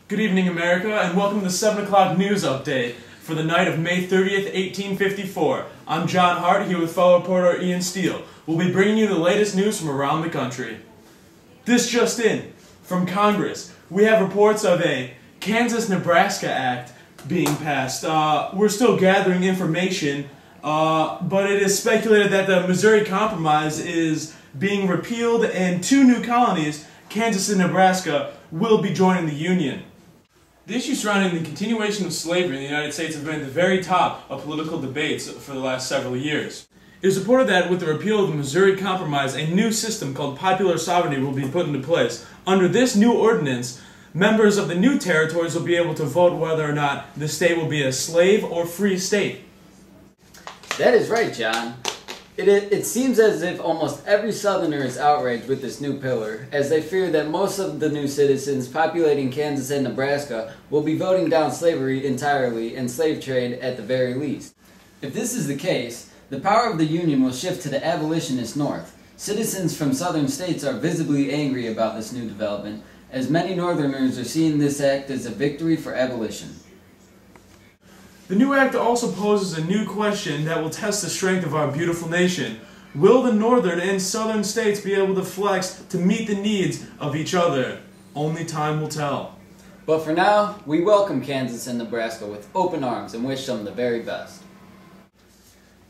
Good evening, America, and welcome to the 7 o'clock news update for the night of May 30th, 1854. I'm John Hart, here with fellow reporter Ian Steele. We'll be bringing you the latest news from around the country. This just in, from Congress, we have reports of a Kansas-Nebraska Act being passed. We're still gathering information, but it is speculated that the Missouri Compromise is being repealed and two new colonies, Kansas and Nebraska, will be joining the Union. The issues surrounding the continuation of slavery in the United States have been at the very top of political debates for the last several years. It is reported that with the repeal of the Missouri Compromise, a new system called popular sovereignty will be put into place. Under this new ordinance, members of the new territories will be able to vote whether or not the state will be a slave or free state. That is right, John. It seems as if almost every Southerner is outraged with this new pillar, as they fear that most of the new citizens populating Kansas and Nebraska will be voting down slavery entirely and slave trade at the very least. If this is the case, the power of the Union will shift to the abolitionist North. Citizens from southern states are visibly angry about this new development, as many Northerners are seeing this act as a victory for abolition. The new act also poses a new question that will test the strength of our beautiful nation. Will the northern and southern states be able to flex to meet the needs of each other? Only time will tell. But for now, we welcome Kansas and Nebraska with open arms and wish them the very best.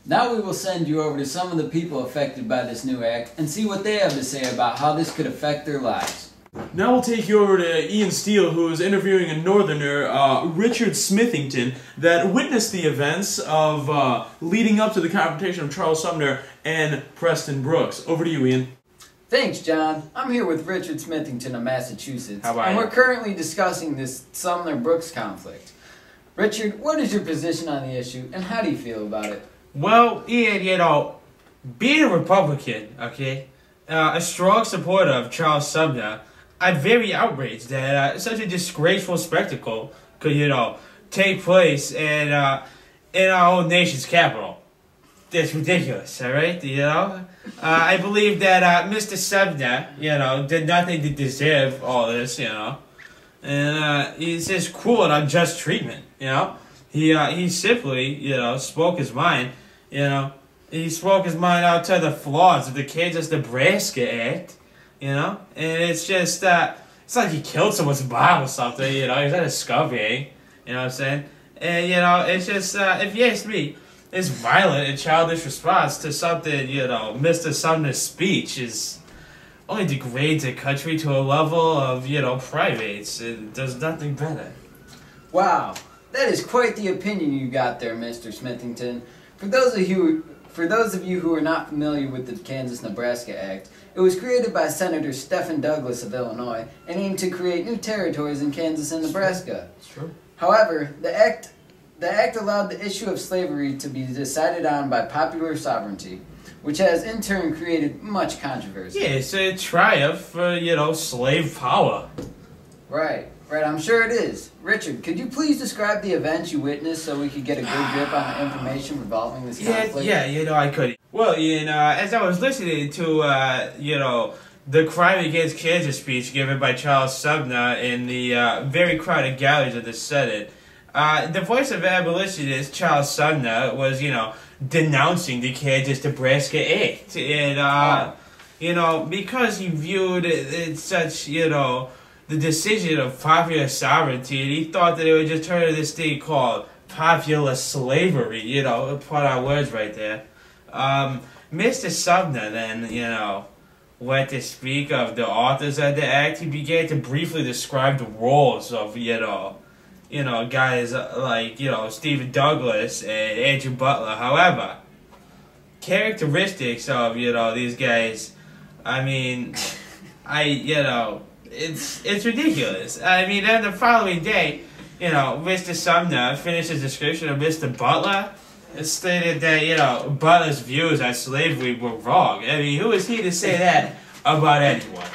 Now we will send you over to some of the people affected by this new act and see what they have to say about how this could affect their lives. Now we'll take you over to Ian Steele, who is interviewing a northerner, Richard Smithington, that witnessed the events of leading up to the confrontation of Charles Sumner and Preston Brooks. Over to you, Ian. Thanks, John. I'm here with Richard Smithington of Massachusetts, and we're currently discussing this Sumner-Brooks conflict. Richard, what is your position on the issue, and how do you feel about it? Well, Ian, being a Republican, okay, a strong supporter of Charles Sumner, I'm very outraged that such a disgraceful spectacle could, take place in our own nation's capital. That's ridiculous, all right? I believe that Mr. Sumner, did nothing to deserve all this, and he's just cruel and unjust treatment, He simply, spoke his mind, He spoke his mind out to the flaws of the Kansas-Nebraska Act. And it's just, it's like he killed someone's mom or something, he's not a scumbag, you know what I'm saying? And, it's just, if you ask me, this violent and childish response to something, Mr. Sumner's speech is only degrades a country to a level of, privates. It does nothing better. Wow, that is quite the opinion you got there, Mr. Smithington. For those of you who are not familiar with the Kansas-Nebraska Act, it was created by Senator Stephen Douglas of Illinois and aimed to create new territories in Kansas and Nebraska. It's true. However, the act allowed the issue of slavery to be decided on by popular sovereignty, which has in turn created much controversy. Yeah, it's a triumph for, slave power. Right, I'm sure it is. Richard, could you please describe the events you witnessed so we could get a good grip on the information revolving this conflict? Yeah, I could. Well, as I was listening to, the crime against Kansas speech given by Charles Sumner in the very crowded galleries of the Senate, the voice of abolitionist Charles Sumner was, denouncing the Kansas-Nebraska Act. And, because he viewed it such, the decision of popular sovereignty, and he thought that it would just turn into this thing called popular slavery, put our words right there. Mr. Sumner then, went to speak of the authors of the act. He began to briefly describe the roles of, guys like, Stephen Douglas and Andrew Butler. However, characteristics of, these guys, it's ridiculous. Then the following day, Mr. Sumner finished his description of Mr. Butler and stated that, Butler's views on slavery were wrong. Who is he to say that about anyone,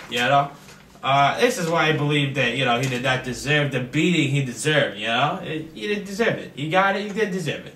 This is why I believe that, he did not deserve the beating he deserved, He didn't deserve it. He got it, he didn't deserve it.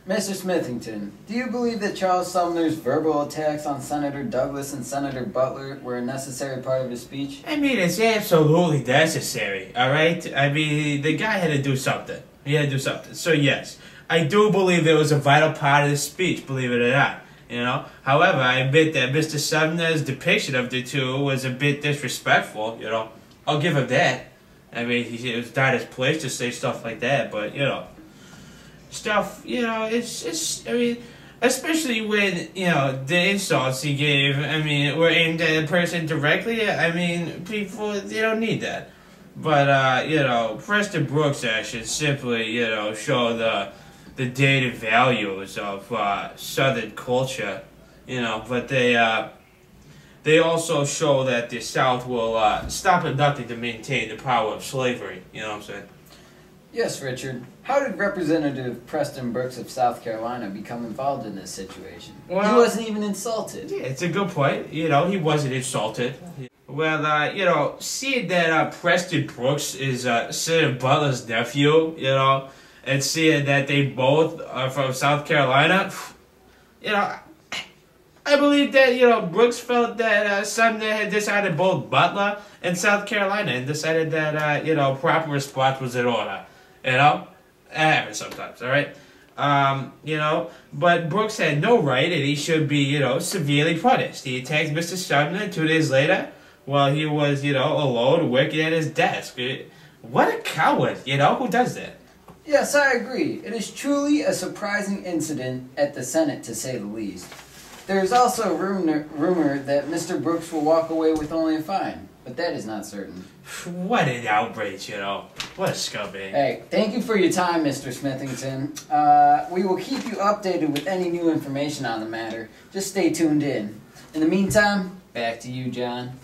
Mr. Smithington, do you believe that Charles Sumner's verbal attacks on Senator Douglas and Senator Butler were a necessary part of his speech? I mean, it's absolutely necessary, alright? I mean, the guy had to do something. He had to do something. So yes, I do believe it was a vital part of the speech, believe it or not. You know? However, I admit that Mr. Sumner's depiction of the two was a bit disrespectful, you know? I'll give him that. I mean, it was not his place to say stuff like that, but, you know. Stuff, you know, I mean, especially when, you know, the insults he gave, I mean, were aimed at a person directly, I mean, people, they don't need that. But, you know, Preston Brooks' actions simply, you know, show the dated values of Southern culture, you know, but they also show that the South will stop at nothing to maintain the power of slavery, you know what I'm saying? Yes, Richard. How did Representative Preston Brooks of South Carolina become involved in this situation? Well, he wasn't even insulted. Yeah, it's a good point. You know, he wasn't insulted. Well, you know, seeing that Preston Brooks is Senator Butler's nephew, you know, and seeing that they both are from South Carolina, you know, I believe that, you know, Brooks felt that Sumner had decided both Butler and South Carolina and decided that, you know, proper response was in order. You know? It happens sometimes, alright? You know, but Brooks had no right and he should be, you know, severely punished. He attacked Mr. Sumner 2 days later while he was, you know, alone working at his desk. What a coward, you know? Who does that? Yes, I agree. It is truly a surprising incident at the Senate, to say the least. There is also a rumor that Mr. Brooks will walk away with only a fine, but that is not certain. What an outrage, you know. What a scumbag. Hey, thank you for your time, Mr. Smithington. We will keep you updated with any new information on the matter. Just stay tuned in. In the meantime, back to you, John.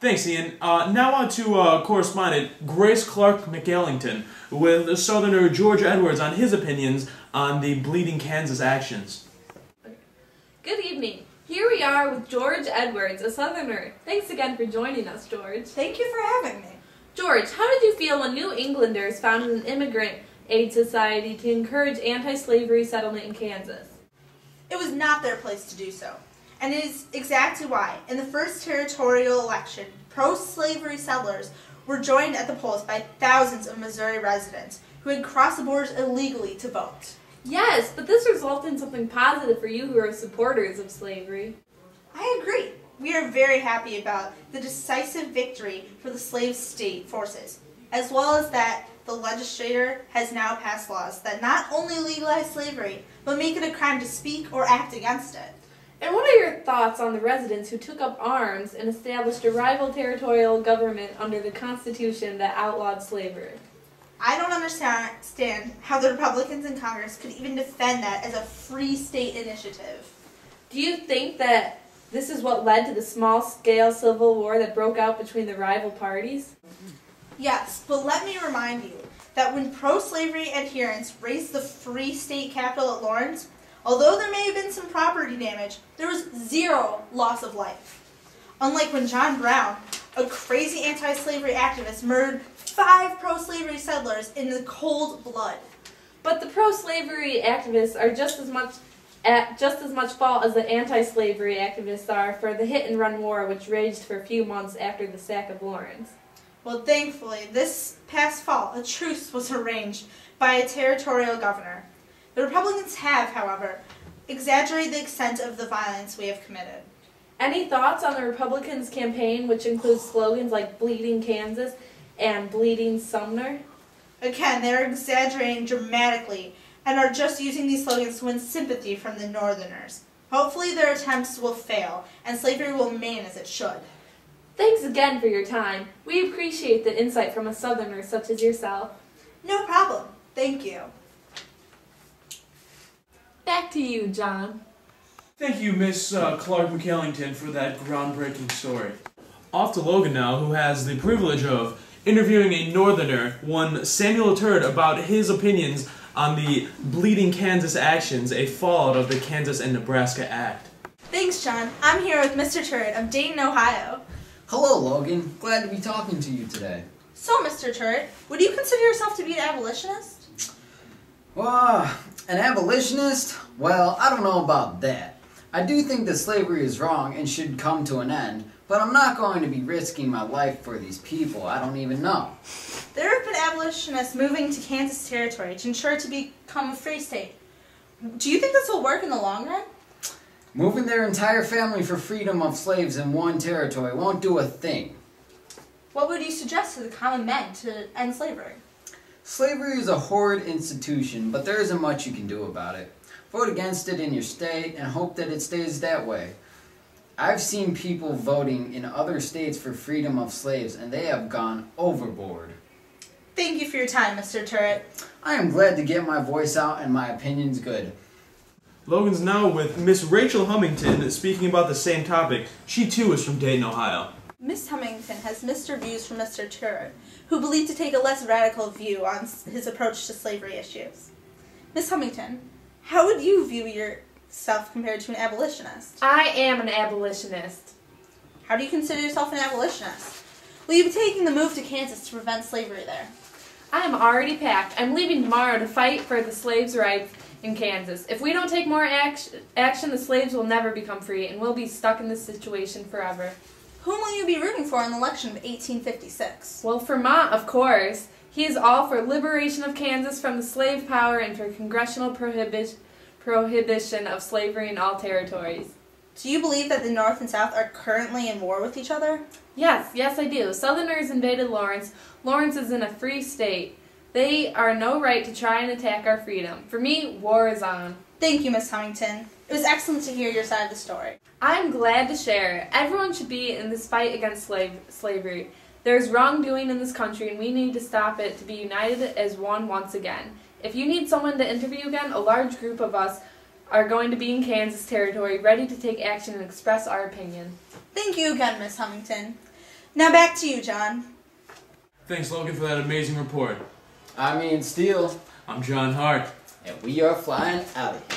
Thanks, Ian. Now on to correspondent Grace Clark-Mchale with Southerner George Edwards on his opinions on the Bleeding Kansas actions. Good evening. Here we are with George Edwards, a Southerner. Thanks again for joining us, George. Thank you for having me. George, how did you feel when New Englanders founded an immigrant aid society to encourage anti-slavery settlement in Kansas? It was not their place to do so, and it is exactly why, in the first territorial election, pro-slavery settlers were joined at the polls by thousands of Missouri residents who had crossed the borders illegally to vote. Yes, but this resulted in something positive for you who are supporters of slavery. I agree. We are very happy about the decisive victory for the slave state forces, as well as that the legislature has now passed laws that not only legalize slavery, but make it a crime to speak or act against it. And what are your thoughts on the residents who took up arms and established a rival territorial government under the Constitution that outlawed slavery? I don't understand how the Republicans in Congress could even defend that as a free state initiative. Do you think that this is what led to the small-scale civil war that broke out between the rival parties? Yes, but let me remind you that when pro-slavery adherents raised the free state capital at Lawrence, although there may have been some property damage, there was zero loss of life. Unlike when John Brown, a crazy anti-slavery activist, murdered 5 pro-slavery settlers in the cold blood. But the pro-slavery activists are just as much fault as the anti-slavery activists are for the hit-and-run war which raged for a few months after the sack of Lawrence. Well, thankfully, this past fall, a truce was arranged by a territorial governor. The Republicans have, however, exaggerated the extent of the violence we have committed. Any thoughts on the Republicans' campaign, which includes slogans like Bleeding Kansas and Bleeding Sumner? Again, they're exaggerating dramatically and are just using these slogans to win sympathy from the Northerners. Hopefully their attempts will fail and slavery will remain as it should. Thanks again for your time. We appreciate the insight from a Southerner such as yourself. No problem. Thank you. Back to you, John. Thank you, Miss Clark-Mchale, for that groundbreaking story. Off to Logan now, who has the privilege of interviewing a Northerner, one Samuel Turd, about his opinions on the Bleeding Kansas actions, a fallout of the Kansas and Nebraska Act. Thanks, John. I'm here with Mr. Turret of Dayton, Ohio. Hello, Logan. Glad to be talking to you today. So, Mr. Turret, would you consider yourself to be an abolitionist? Well, An abolitionist? Well, I don't know about that. I do think that slavery is wrong and should come to an end, but I'm not going to be risking my life for these people I don't even know. There have been abolitionists moving to Kansas Territory to ensure it to become a free state. Do you think this will work in the long run? Moving their entire family for freedom of slaves in one territory won't do a thing. What would you suggest to the common men to end slavery? Slavery is a horrid institution, but there isn't much you can do about it. Vote against it in your state and hope that it stays that way. I've seen people voting in other states for freedom of slaves, and they have gone overboard. Thank you for your time, Mr. Turret. I am glad to get my voice out and my opinions good. Logan's now with Miss Rachel Hummington speaking about the same topic. She too is from Dayton, Ohio. Miss Hummington has mixed reviews from Mr. Turret, who believed to take a less radical view on his approach to slavery issues. Miss Hummington, how would you view yourself compared to an abolitionist? I am an abolitionist. How do you consider yourself an abolitionist? Will you be taking the move to Kansas to prevent slavery there? I am already packed. I'm leaving tomorrow to fight for the slaves' rights in Kansas. If we don't take more action, the slaves will never become free, and we'll be stuck in this situation forever. Whom will you be rooting for in the election of 1856? Well, Fremont, of course. He is all for liberation of Kansas from the slave power and for congressional prohibition of slavery in all territories. Do you believe that the North and South are currently in war with each other? Yes, I do. Southerners invaded Lawrence. Lawrence is in a free state. They are no right to try and attack our freedom. For me, war is on. Thank you, Miss Hummington. It was excellent to hear your side of the story. I'm glad to share it. Everyone should be in this fight against slavery. There's wrongdoing in this country, and we need to stop it to be united as one once again. If you need someone to interview again, a large group of us are going to be in Kansas Territory, ready to take action and express our opinion. Thank you again, Miss Hummington. Now back to you, John. Thanks, Logan, for that amazing report. Steele. I'm John Hart. And we are flying out of here.